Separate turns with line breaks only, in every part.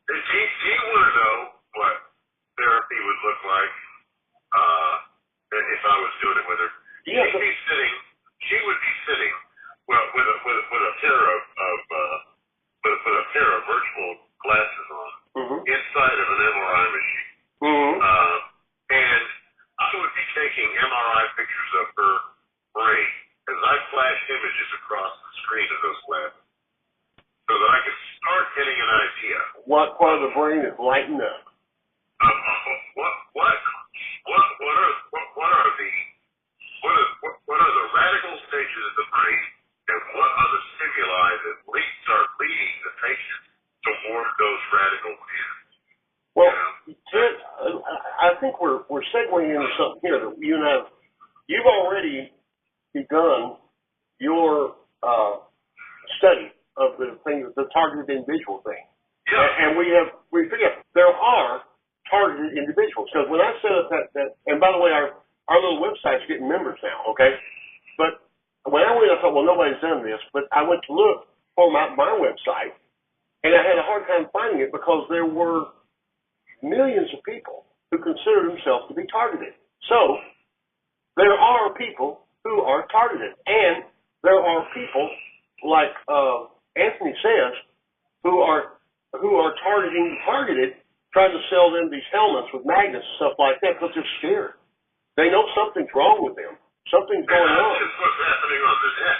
Do you want to know what therapy would look like if I was doing it with her?
Yeah.
She would be sitting, well, with a pair of with a pair of virtual glasses on, inside of an MRI machine, and I would be taking MRI pictures of her brain as I flash images across the screen of those glasses, so that I could start getting an idea.
What part of the brain is lighting up?
What are the radical stages of the brain, and what are the stimuli that start leading the patient toward those radical ends?
Well, Ted, I think we're segueing into something here that you and you've already begun your study of the thing, the targeted individual thing.
Yeah.
And we figured there are targeted individuals. Because when I set up that, and by the way, our little website's getting members now, okay? But when I went, I thought, well, nobody's done this. But I went to look for my website, and I had a hard time finding it because there were millions of people who consider themselves to be targeted. So there are people who are targeted, and there are people like Anthony says who are targeted, trying to sell them these helmets with magnets and stuff like that because they're scared. They know something's wrong with them. Something's going on.
That's just what's happening on the net.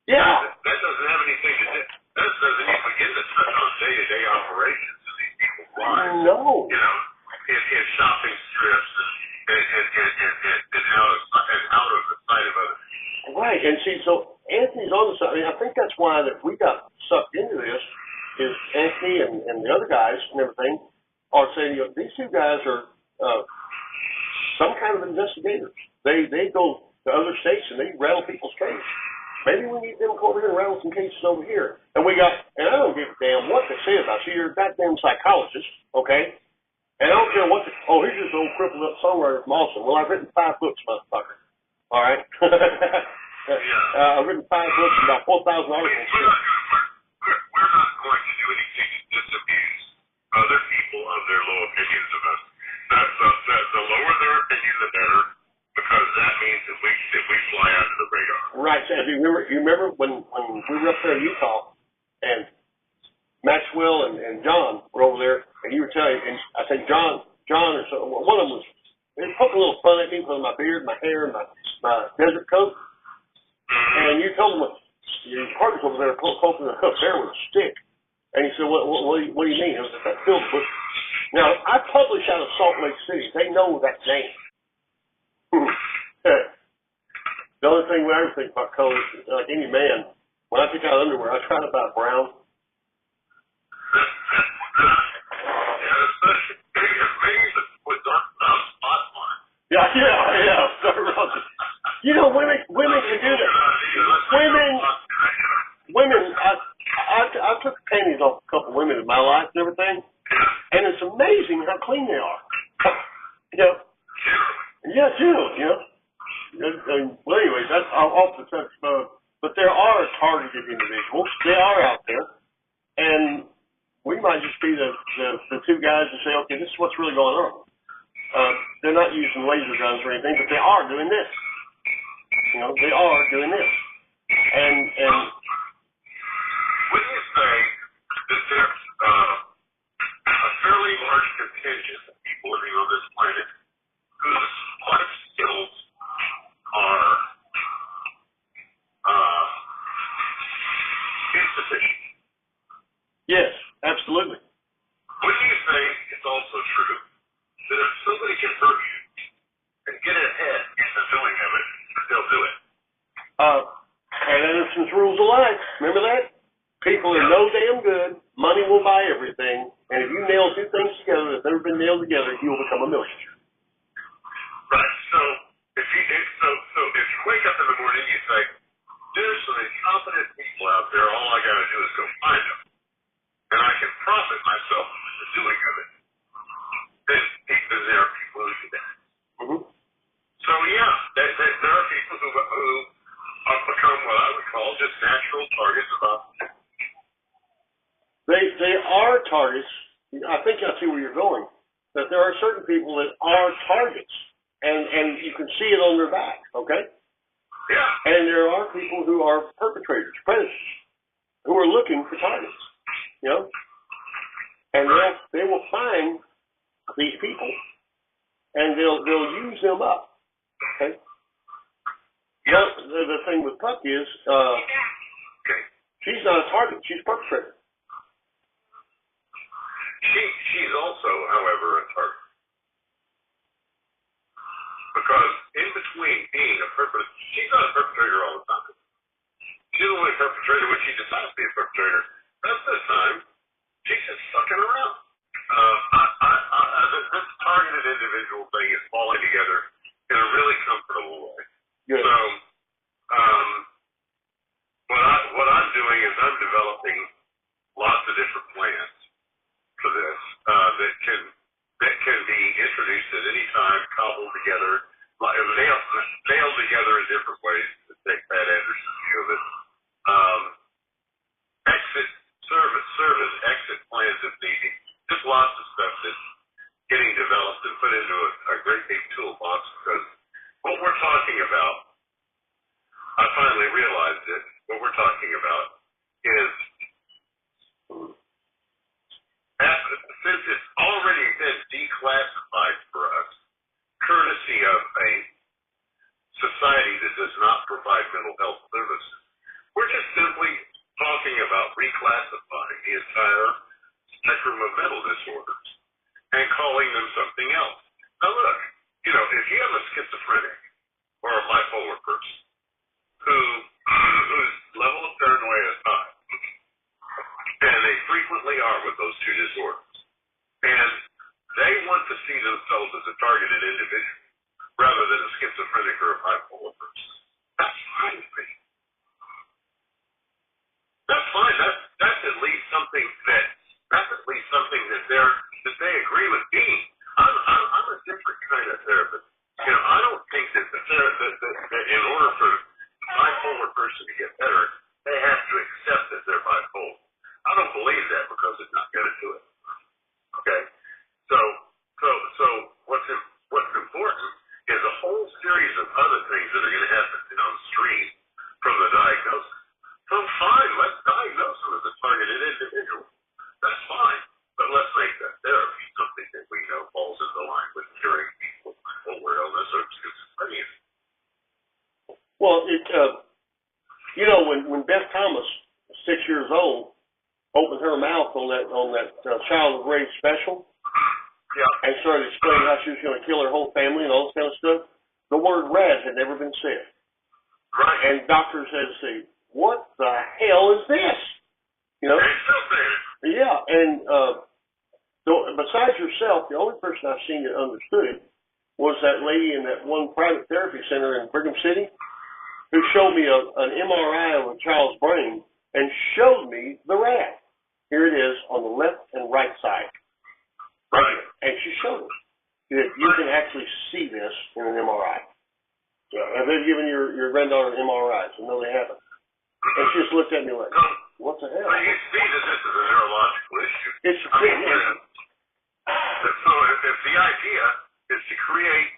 Yeah.
That doesn't have anything to do. That doesn't even begin to touch on day-to-day operations of these people's lives.
No.
You know, in shopping strips and out of the sight of others.
Right. And see, so Anthony's on the side. I mean, I think that's why that we got sucked into this is Anthony and the other guys and everything are saying, you know, these two guys are some kind of investigators. They go to other states and they rattle people's cases. Maybe we need them to go over here and rattle some cases over here. And I don't give a damn what they say about you. You're a goddamn psychologist, okay? And I don't care what here's this old crippled up songwriter from Austin. Well, I've written 5 books, motherfucker. All right? I've written 5 books and about 4,000 articles.
We're not going to do anything to disabuse other people of their low opinions of us. The lower their opinion, the better, because that means that we fly under the radar.
Right. So you remember when we were up there in Utah, and Maxwell and John were over there, and you were telling, and I said John or so, one of them was poking a little fun at me because of my beard, my hair, and my desert coat. And you told him your partner's over there poking the bear with a stick. And he said, what do you mean? It was that field book. Now, I publish out of Salt Lake City. They know that name. The only thing I ever think about colors is like any man, when I pick out underwear, I try to buy brown. Yeah. You know, women can do that. Women, I took panties off a couple women in my life and everything, and it's amazing how clean they are. You know? Yeah, generally, you know. Well, anyways, that's off the touch mode. But there are targeted individuals. They are out there, and we might just be the two guys that say, okay, this is what's really going on. They're not using laser guns or anything, but they are doing this. You know, they are doing this. And
wouldn't you say that there's a fairly large contingent of people living on this planet whose life skills are insufficient?
Yes, absolutely.
Wouldn't you say it's also true that if somebody can hurt you and get ahead in the doing of it, they'll do it?
And innocence rules of life. Remember that? People are no damn good. Money will buy everything. And if you nail two things together that's never been nailed together, you will become a millionaire.
Right. So if you wake up in the morning and you say, there's some incompetent people out there, all I got to do is go find them, and I can profit myself from the doing of it, then there are people who do that.
Mm-hmm.
So yeah, there are people who have become what I would call just natural targets of opportunity.
They are targets, I think I see where you're going. That there are certain people that are targets, and you can see it on their back. Okay.
Yeah.
And there are people who are perpetrators, predators, who are looking for targets. You know, and they will find these people, and they'll use them up. Okay.
Yeah.
The thing with Puck is,
okay,
she's not a target; she's a perpetrator.
She's also, however, a target. Because in between being a perpetrator, she's not a perpetrator all the time. She's only a perpetrator when she decides to be a perpetrator. That's the time she's just sucking around. This targeted individual thing is falling together in a really comfortable way.
Good.
So, what I'm doing is I'm developing lots of different plans for this that can be introduced at any time, cobbled together, nailed together in different ways to take Pat Anderson's view of it. Service exit plans if needed. Just lots of stuff that's getting developed and put into a great big toolbox, because what we're talking about, I finally realized it, what we're talking about is, since it's already been declassified for us, courtesy of a society that does not provide mental health services, we're just simply talking about reclassifying the entire spectrum of mental disorders and calling them something else. Now look, if you have a schizophrenic or a bipolar person whose level of paranoia is high, and they frequently are with those two disorders, and they want to see themselves as a targeted individual rather than a schizophrenic or a bipolar person. That's fine with me. That's fine. That's at least something that they agree with me. I'm a different kind of therapist. I don't think that that in order for a bipolar person to get better, they have to accept that they're bipolar. I don't believe that, because it's not going to do it. Okay. So what's important is a whole series of other things that are going to happen downstream from the diagnosis. So fine, let's diagnose them as a targeted individual. That's fine. But let's make that therapy something that we know falls into line with curing people with bipolar illness or schizophrenia.
Well, when Beth Thomas, 6 years old, opened her mouth on that child of rape special,
yeah,
and started explaining how she was going to kill her whole family and all this kind of stuff, the word rat had never been said.
Right.
And doctors had to say, what the hell is this? Yeah, and besides yourself, the only person I've seen that understood it was that lady in that one private therapy center in Brigham City who showed me an MRI of a child's brain and showed me the rat. Here it is on the left and right side.
Right.
And she showed me that you can actually see this in an MRI. Have they given your granddaughter MRIs? No, they haven't. And she just looked at me like, what the hell?
Well, you see that this is a neurological issue. So if the idea is to create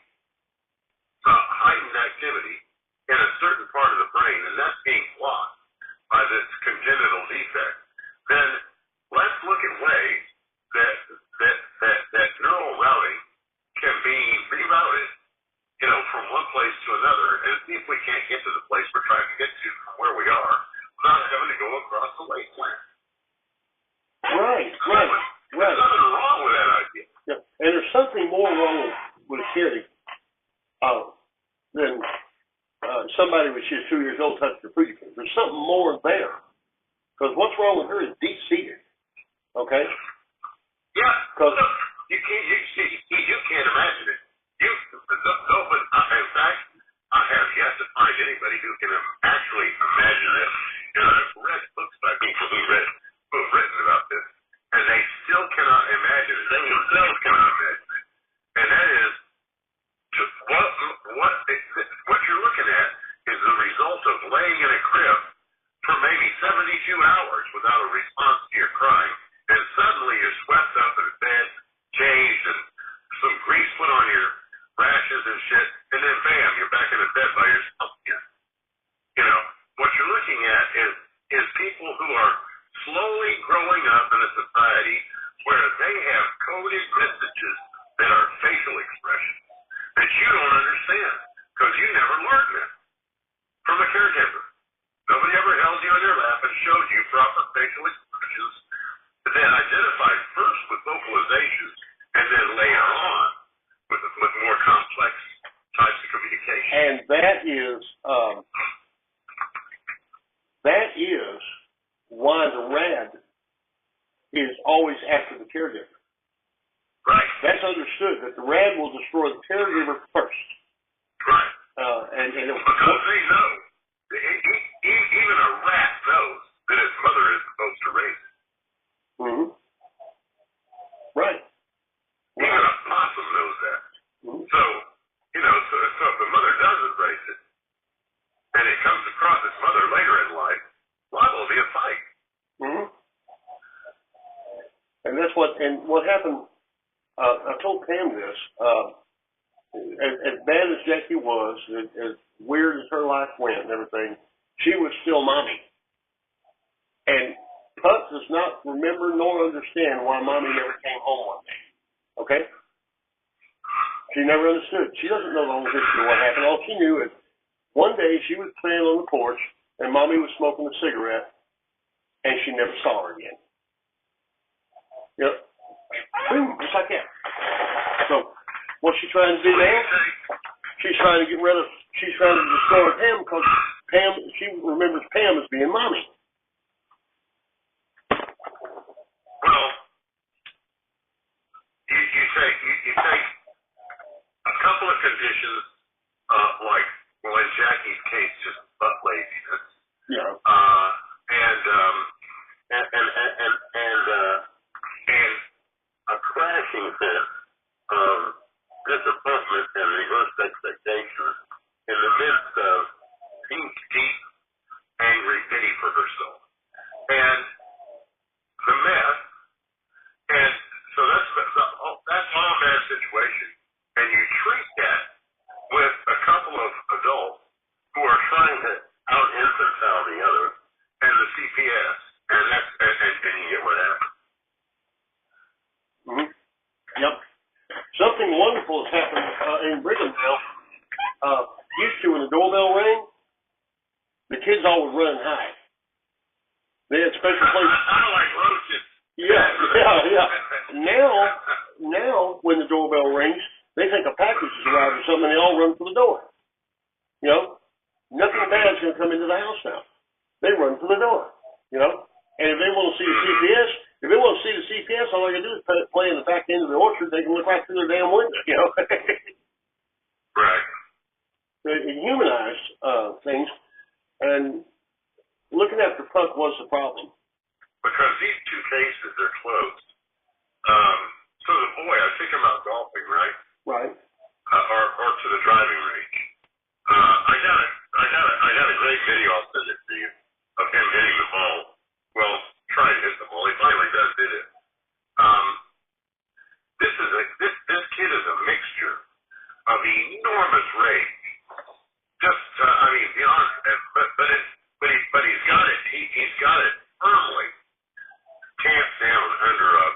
heightened activity in a certain part of the brain, and that's being blocked by this congenital defect, then let's look at ways that neural routing can be rerouted, from one place to another, and see if we can't get to the place we're trying to get to from where we are without having to go across the wasteland.
Right.
There's nothing wrong with that idea.
Yeah. And there's something more wrong with Kitty than somebody when she's 2 years old touched her food. There's something more there. Because what's wrong with her is deep-seated. Okay?
Yeah. Because you can't imagine it. In fact, I have yet to find anybody who can actually imagine it. I've read books by people who have written about this, and they still cannot imagine it. They themselves cannot imagine it. And that is, what you're looking at is the result of laying in a crib for maybe 72 hours without a response to your crying, and suddenly you're swept wrapped up in a bed, changed, and some grease put on your rashes and shit, and then bam, you're back in the bed by yourself again. You know, what you're looking at is people who are slowly growing up in a society where they have coded messages that are facial expressions that you don't understand because you never learned them from a caregiver. Nobody ever held you in their lap and showed you proper facial expressions that identified first with vocalizations and then later on with more complex types of communication.
And that is why the RAD is always after the caregiver.
Right.
That's understood, that the RAD will destroy the caregiver first.
Right.
And
because they know. Even a rat knows that its mother is supposed to raise it.
Mm-hmm. Right.
Even a possum knows that. Mm-hmm. So, you know, so if the mother doesn't raise it, and it comes across its mother later in life, liable to be a fight.
Mm-hmm. And that's what happened. I told Pam this. As bad as Jackie was, as weird as her life went and everything, she was still mommy. And Puck does not remember nor understand why mommy never came home one day. Okay? She never understood. She doesn't know the whole history of what happened. All she knew is one day she was playing on the porch and mommy was smoking a cigarette and she never saw her again. Yep. Boom, just like that. So, what's she trying to do now? She's trying to destroy Pam because she remembers Pam as being mommy.
Well, you take a couple of conditions, like, well, in Jackie's case, just butt laziness.
Yeah.
And a crashing sense of disappointment and reversed expectations in the midst of deep, angry pity for herself. And the mess, and so that's all a bad situation. And you treat that with a couple of adults who are trying to out-infantile the other and the CPS, and you get what happens.
Mm-hmm. Yep. Something wonderful has happened in Brigham now. Used to, when the doorbell rang, the kids all would run and hide. They had special places.
I like roaches.
Yeah. Now, when the doorbell rings, they think a package has arrived or something, and they all run for the door. You know, nothing bad's going to come into the house now. They run for the door. You know, and if they want to see the CPS, all they can do is play in the back end of the orchard. They can look right through their damn window. You know.
Right.
It humanized things, and looking after Puck was the problem.
Because these two cases are closed. So the boy, I think about golfing, right?
Right.
Or to the driving range. I got a great video. I'll send it to you of him hitting the ball. Well, trying to hit the ball. He finally does hit it. This kid is a mixture of enormous rage. Just, beyond, but he's got it. He's got it firmly camped down under a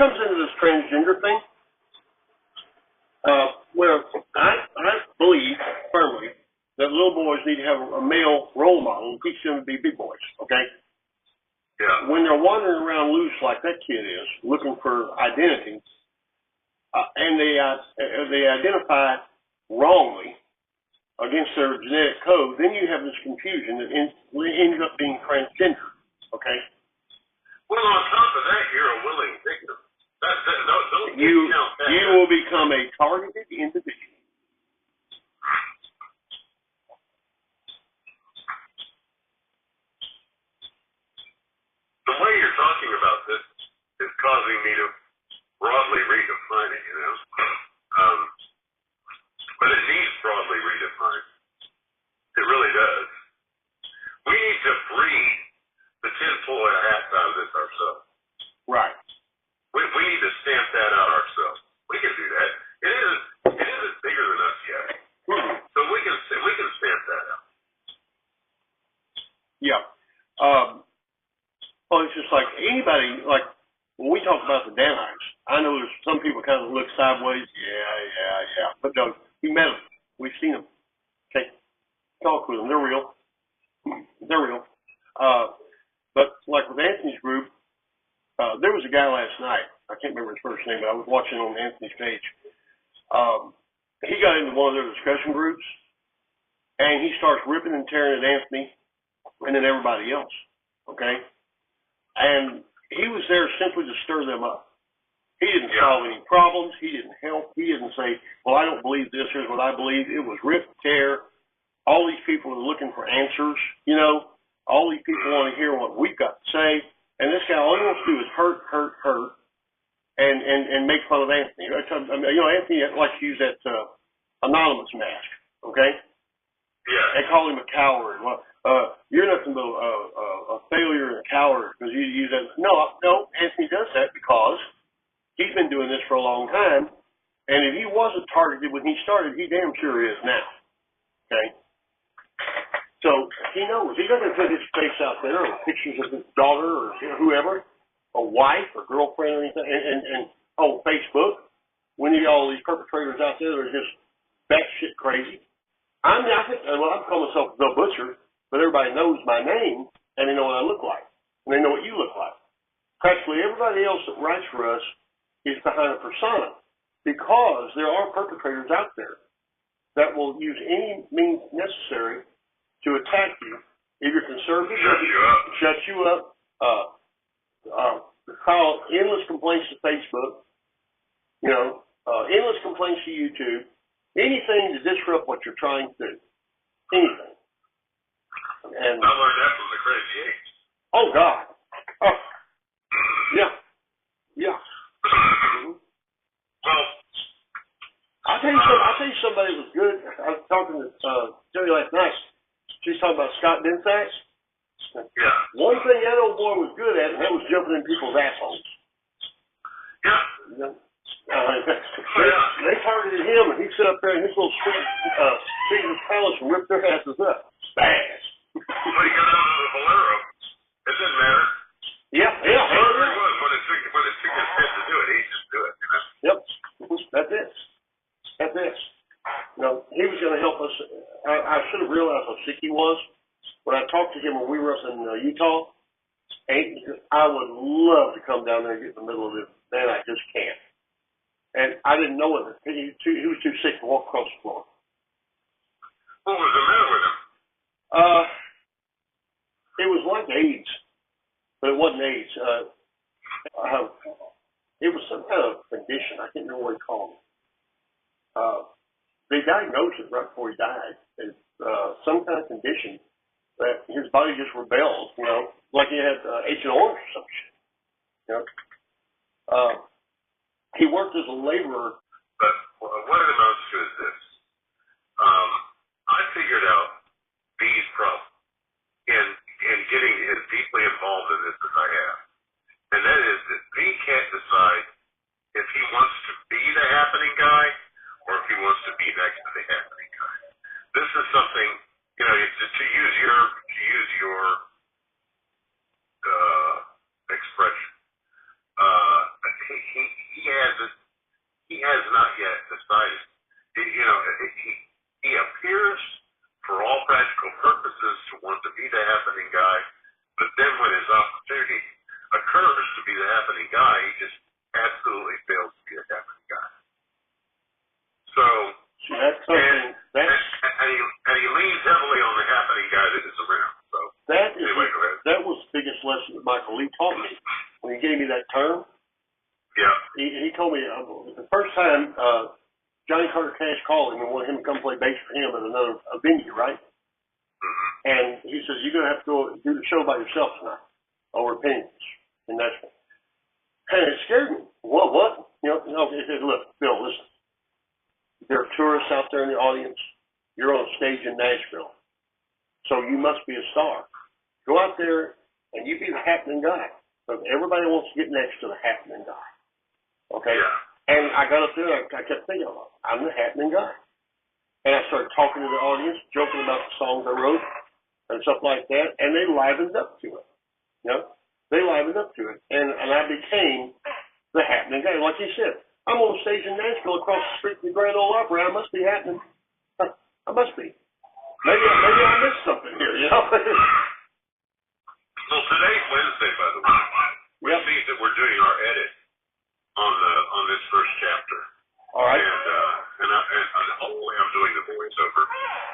comes into this transgender thing, where I believe firmly that little boys need to have a male role model and teach them to be big boys, okay?
Yeah.
When they're wandering around loose like that kid is, looking for identity, and they identify wrongly against their genetic code, then you have this confusion that ends up being transgender, okay?
Well, on top of that, you're a willing victim. Don't discount that.
You will become a targeted individual.
The way you're talking about this is causing me to broadly redefine it, but it needs broadly redefined. It really does. We need to breed the tinfoil hats out of this ourselves.
Right.
We need to stamp that out ourselves. We can do that. It isn't bigger than us yet.
Mm-hmm.
So we can stamp that out.
Yeah. Well, it's just like anybody, like when we talk about the Danites, I know there's some people kind of look sideways. Yeah. But no, we met them. We've seen them. Okay. Talk with them. They're real. They're real. But like with Anthony's group, there was a guy last night. I can't remember his first name, but I was watching on Anthony's page. He got into one of their discussion groups, and he starts ripping and tearing at Anthony and then everybody else. Okay? And he was there simply to stir them up. He didn't solve any problems. He didn't help. He didn't say, well, I don't believe this. Here's what I believe. It was rip, tear. All these people are looking for answers, All these people want to hear what we've got to say. And this guy, all he wants to do is hurt, and make fun of Anthony. Anthony likes to use that anonymous mask, okay?
Yeah.
And call him a coward. Well, you're nothing but a failure and a coward because you use that. No, Anthony does that because he's been doing this for a long time. And if he wasn't targeted when he started, he damn sure is now, okay? So he knows. He doesn't put his face out there or pictures of his daughter or whoever, a wife or girlfriend or anything, and on Facebook, when you got all these perpetrators out there that are just batshit crazy. I call myself the Butcher, but everybody knows my name, and they know what I look like, and they know what you look like. Practically everybody else that writes for us is behind a persona, because there are perpetrators out there that will use any means necessary to attack you. If you're conservative, shut you up, file endless complaints to Facebook, endless complaints to YouTube, anything to disrupt what you're trying to do. Anything. And
I learned that from the Crazy Eight.
Oh, God. Oh. Yeah. Mm-hmm.
Well,
I'll tell you somebody was good. I was talking to Joey last night. She's talking about Scott Densax.
Yeah.
One thing that old boy was good at, and that was jumping in people's assholes.
Yeah.
They targeted him, and he stood up there in his little Caesar's Palace and ripped their asses up. Fast.
Well, he got out of the Bolero. It didn't matter.
Yeah.
When it took his head to do it, he just do it.
Yep. That's it. He was going to help us. I should have realized how sick he was when I talked to him when we were up in Utah. I would love to come down there and get in the middle of this. Man, I just can't. And I didn't know it. He was too sick to walk across the floor.
What was the matter with him?
It was like AIDS, but it wasn't AIDS. It was some kind of condition. I can't remember what he called it. They diagnosed it right before he died. It's some kind of condition that his body just rebels, like he had Agent Orange or some shit. He worked as a laborer.
But what it amounts to is this. I figured out B's problem in getting as deeply involved in this as I have. And that is that B can't decide if he wants to be the happening guy or if he wants to be next to the happening guy. This is something, to use your expression. He
greatest lesson that Michael Lee taught me when he gave me that term.
Yeah.
He told me the first time Johnny Carter Cash called him and wanted him to come play bass for him at a venue, right?
Mm-hmm.
And he says, you're going to have to go do the show by yourself tonight over Opinions in Nashville. And it scared me. What? You know, he said, look, Bill, listen. There are tourists out there in the audience. You're on stage in Nashville. So you must be a star. Go out there and you be the happening guy. Because everybody wants to get next to the happening guy. Okay?
Yeah.
And I got up there and I kept thinking, I'm the happening guy. And I started talking to the audience, joking about the songs I wrote and stuff like that. And they livened up to it. You know? They livened up to it. And I became the happening guy. Like you said, I'm on stage in Nashville across the street from the Grand Ole Opry. I must be happening. I must be. Maybe I missed something here, you know?
Well, today's Wednesday, by the way, which means that we're doing our edit on this first chapter.
All right.
And hopefully I'm doing the voiceover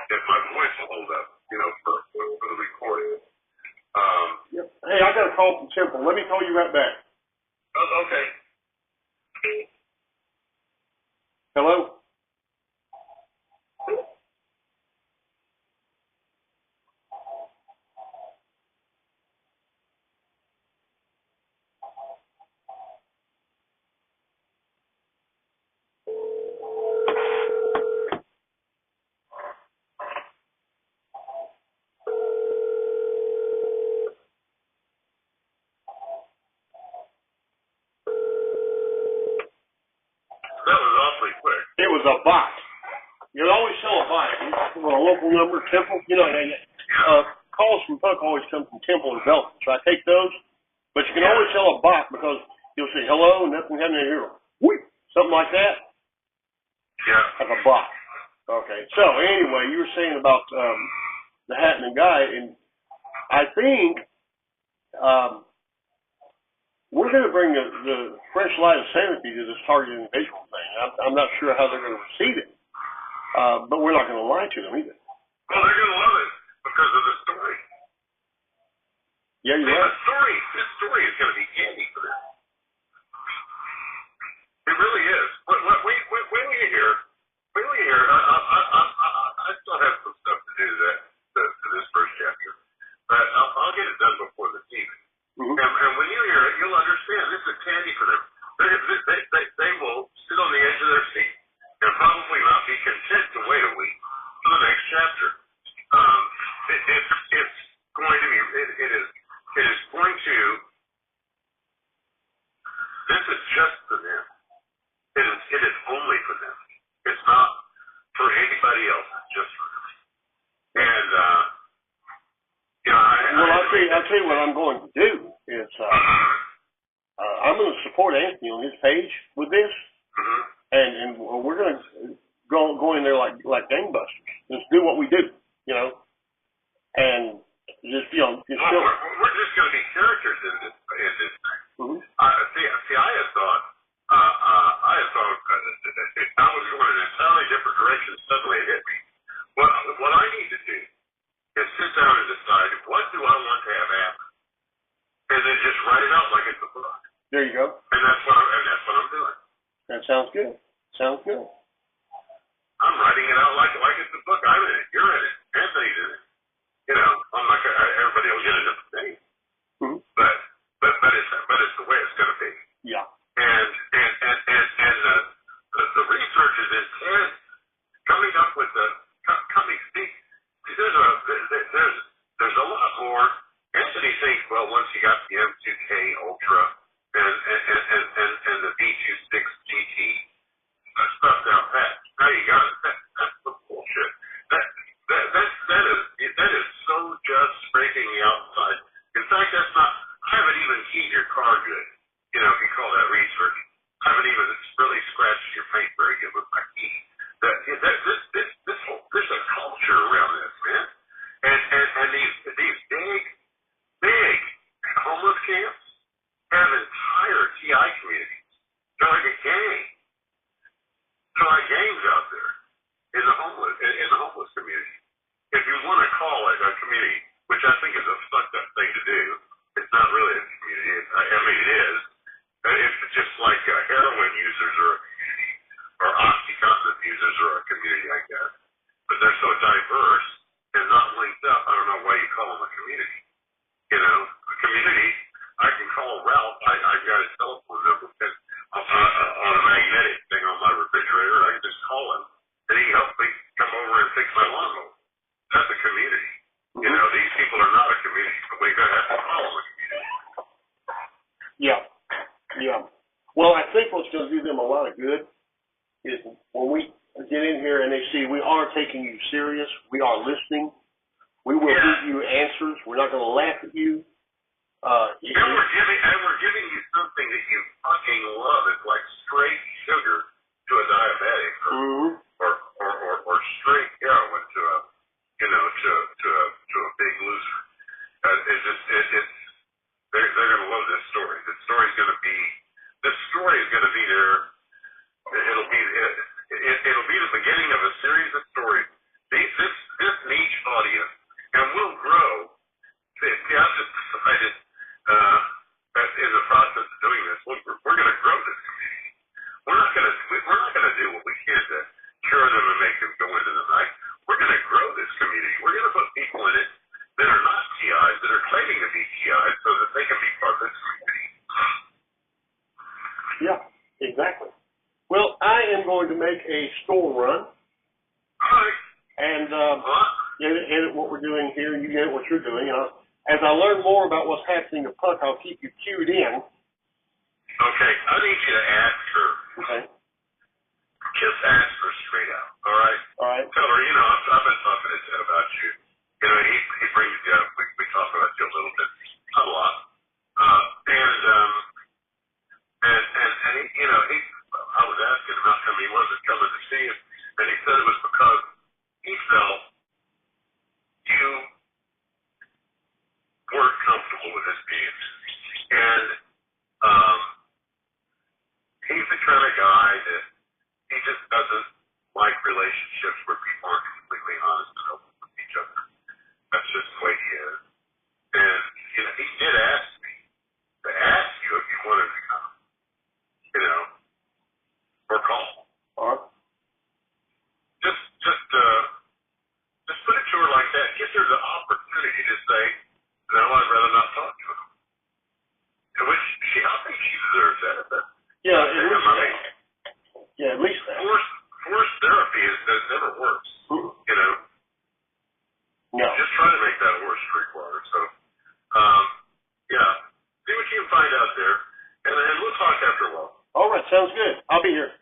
if my voice will hold up, you know, for the recording.
Yep. Hey, I got a call from Temple. Let me call you right back.
Oh, okay.
Hello?
That was awfully quick.
It was a bot. You always sell a bot. From a local number, Temple. You know, calls from Puck always come from Temple and Belton. So I take those. But you can always sell a bot because you'll say, hello, nothing happening here. Whee! Something like that.
Yeah.
Like a bot. Okay. So anyway, you were saying about the happening guy, and I think we're going to bring the fresh light of sanity to this targeted individual thing. I'm not sure how they're going to receive it, but we're not going to lie to them either.
Well, they're going to love it because of the story.
Yeah, you're right.
This story is going to be candy for them. It really is. When you hear, I still have some stuff to do to this first chapter, but I'll get it done before the evening. Mm-hmm. And when you hear it, you'll understand this is candy for them. They will sit on the edge of their seat and probably not be content to wait a week for the next chapter. It's going to be. It is going to. This is just for them. It is only for them. It's not for anybody else. It's just for them. And
I'll tell you what I'm going to do is I'm going to support Anthony on his page with this,
mm-hmm.
and we're going to go in there like gangbusters. Just do what we do, you know, and just we're
just going to be characters in this thing.
Mm-hmm.
I had thought I was going in an entirely different direction. Suddenly it hit me. What I need to do is sit down and decide what do I want to have happen, and then just write it out like it's a book.
There you go.
And that's what I'm doing.
That sounds good. Sounds good.
I'm writing it out like it's a book. I'm in it. You're in it. Anthony's in it. You know, I'm not gonna. Everybody will get a different thing.
Mm-hmm.
But it's the way it's going to be.
Yeah.
And the research is intense. Coming up with there's a lot more. Anthony thinks, well, once you got the M2K Ultra and the V26 GT stuff down pat, now you got it. That's the bullshit. That is so just scraping the outside. In fact, that's not. I haven't even keyed your car good. You know, if you call that research. I haven't even really scratched your paint very good with my key. There's a culture around this, man. And these big homeless camps have entire TI communities. They're like a gang. They're like gangs out there in the homeless community. If you want to call it a community, which I think is a fucked up thing to do, It's not really a community. I mean, it is. It's just like heroin users are a community, or OxyContin users are a community, I guess. But they're so diverse and not linked up. I don't know why you call them a community. You know, a community. I can call Ralph. I've got his telephone number on a magnetic thing on my refrigerator. I can just call him, and he helps me come over and fix my lawnmower. That's a community. You know, these people are not a community, but we're going to have to call them a community.
Yeah. Yeah. Well, I think what's going to do them a lot of good is when we get in here and they see we are taking you serious, we are listening, we will give you answers. We're not going to laugh at you.
We're giving you something that you fucking love. It's like straight sugar to a diabetic, or straight heroin to a, you know, to a big loser. They're going to love this story. This story is going to be there. It'll be the beginning of a series of stories. This niche audience, and will grow. See, I've just decided that in the process of doing this, we're going to grow this community. We're not going to do what we can to cure them and make them go into the night. We're going to grow this community. We're going to put people in it that are not TIs, that are claiming to be TIs, so that they can be part of this community.
Yeah, exactly. Well, I am going to make a store run.
All right.
And edit what we're doing here, and you edit what you're doing. As I learn more about what's happening to Puck, I'll keep you cued in.
Okay, I need you to ask her.
Okay.
Just ask her straight out, all right?
All right.
Tell her, you know, I've been talking to Ted about you. You know, he brings you up. We talk about you a little bit, not a lot. And he, you know, I was asking him how come he wasn't coming to see him, and he said it was because he felt you weren't comfortable with his views. And he's the kind of guy that he just doesn't like relationships where people aren't completely honest and open with each other. That's just the way he is. And, you know, he did ask me to ask you if you wanted to come, you know, or call.
All right.
Just put it to her like that. Give her the opportunity to say, no, I'd rather not talk to him. And which I think she deserves that.
Yeah, at least that.
Forced therapy that never works. You know.
No.
Just try to make that a horse drink water. So, yeah. See what you can find out there, and we'll talk after a while.
All right, sounds good. I'll be here.